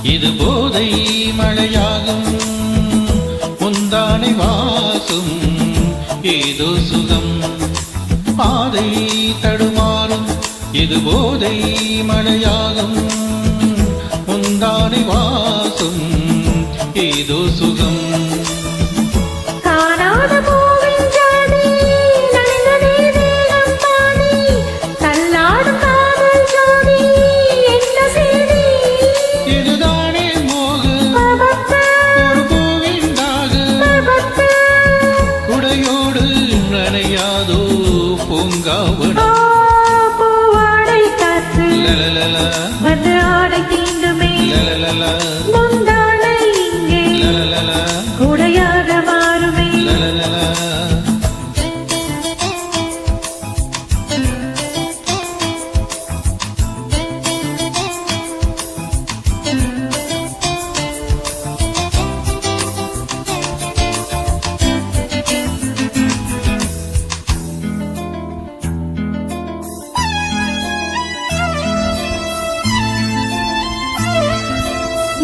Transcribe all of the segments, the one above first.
இது போதை மழையாகும் முந்தானை வாசும் ஏதோ சுகம் பாதை தடுமாறும் இது போதை மழையாகும் முந்தானை வாசும் ஏதோ சுகம் நனையாதோ பூங்காவனம் பூவாடை காற்று வந்து ஆடை தீண்டுமே முந்தானை இங்கே குடையாக மாறுமே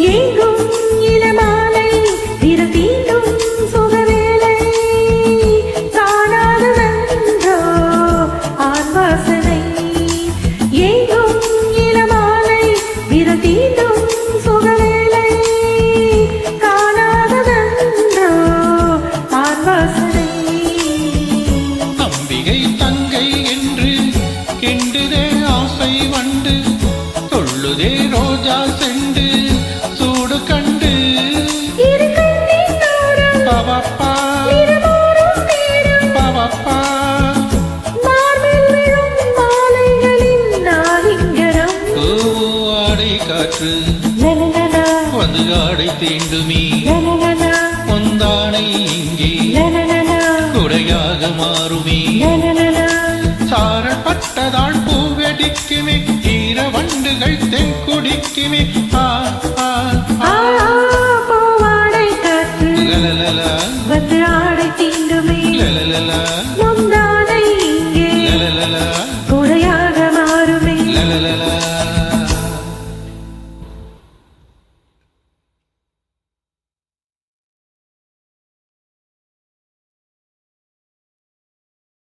எங்கும் இளமாலை விரதீண்டும் சுகவேலை காணாததென்றோ ஆண் வாசனை எங்கும் இளமாலை விரதீண்டும் சுகவேலை காணாததென்றோ ஆண் வாசனை அம்பிகை தங்கை என்று கிண்டுதே ஆசை வண்டு தொள்ளுதே ரோஜா செண்டு சூடு கண்டு பவப்பா பவப்பா ஆடை காற்று வந்து ஆடை தீண்டுமே முந்தானை இங்கே குடையாக மாறுமே சாரப்பட்டதால் பூவெடிக்குமே ஈர வண்டுகள் தென் குடிக்குமே